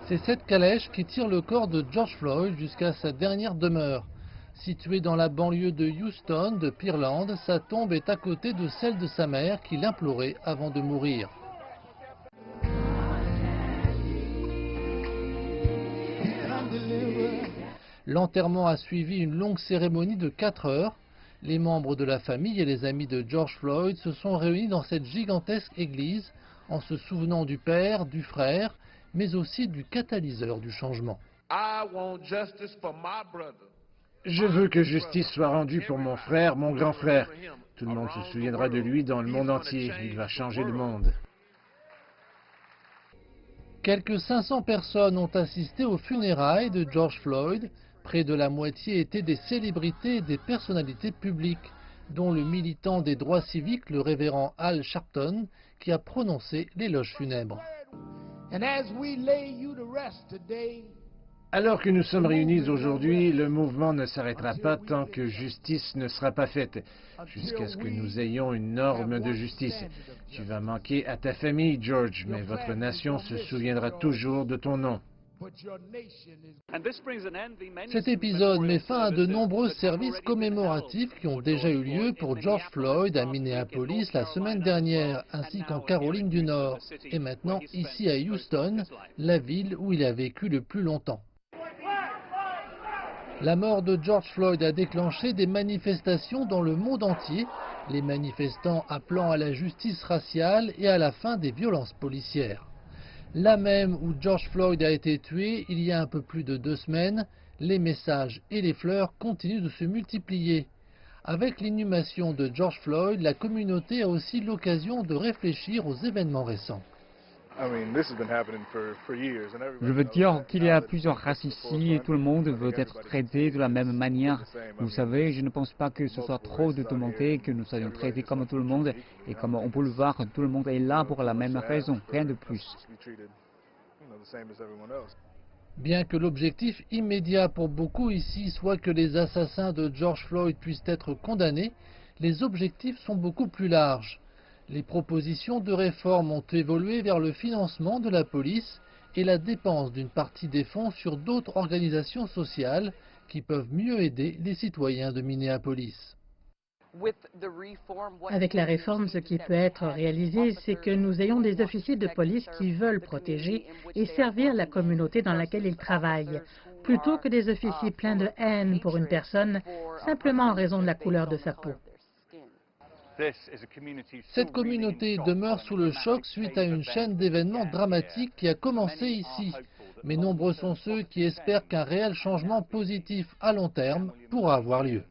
C'est cette calèche qui tire le corps de George Floyd jusqu'à sa dernière demeure. Située dans la banlieue de Houston, de Pearland, sa tombe est à côté de celle de sa mère qui l'implorait avant de mourir. L'enterrement a suivi une longue cérémonie de 4 heures. Les membres de la famille et les amis de George Floyd se sont réunis dans cette gigantesque église en se souvenant du père, du frère, mais aussi du catalyseur du changement. Je veux que justice soit rendue pour mon frère, mon grand frère. Tout le monde se souviendra de lui dans le monde entier. Il va changer le monde. Quelques 500 personnes ont assisté aux funérailles de George Floyd. Près de la moitié étaient des célébrités et des personnalités publiques, dont le militant des droits civiques, le révérend Al Sharpton, qui a prononcé l'éloge funèbre. Alors que nous sommes réunis aujourd'hui, le mouvement ne s'arrêtera pas tant que justice ne sera pas faite, jusqu'à ce que nous ayons une norme de justice. Tu vas manquer à ta famille, George, mais votre nation se souviendra toujours de ton nom. Cet épisode met fin à de nombreux services commémoratifs qui ont déjà eu lieu pour George Floyd à Minneapolis la semaine dernière, ainsi qu'en Caroline du Nord, et maintenant ici à Houston, la ville où il a vécu le plus longtemps. La mort de George Floyd a déclenché des manifestations dans le monde entier, les manifestants appelant à la justice raciale et à la fin des violences policières. Là même où George Floyd a été tué il y a un peu plus de 2 semaines, les messages et les fleurs continuent de se multiplier. Avec l'inhumation de George Floyd, la communauté a aussi l'occasion de réfléchir aux événements récents. Je veux dire qu'il y a plusieurs races ici et tout le monde veut être traité de la même manière. Vous savez, je ne pense pas que ce soit trop de demander que nous soyons traités comme tout le monde et comme on peut le voir, tout le monde est là pour la même raison, rien de plus. Bien que l'objectif immédiat pour beaucoup ici soit que les assassins de George Floyd puissent être condamnés, les objectifs sont beaucoup plus larges. Les propositions de réforme ont évolué vers le financement de la police et la dépense d'une partie des fonds sur d'autres organisations sociales qui peuvent mieux aider les citoyens de Minneapolis. Avec la réforme, ce qui peut être réalisé, c'est que nous ayons des officiers de police qui veulent protéger et servir la communauté dans laquelle ils travaillent, plutôt que des officiers pleins de haine pour une personne simplement en raison de la couleur de sa peau. Cette communauté demeure sous le choc suite à une chaîne d'événements dramatiques qui a commencé ici. Mais nombreux sont ceux qui espèrent qu'un réel changement positif à long terme pourra avoir lieu.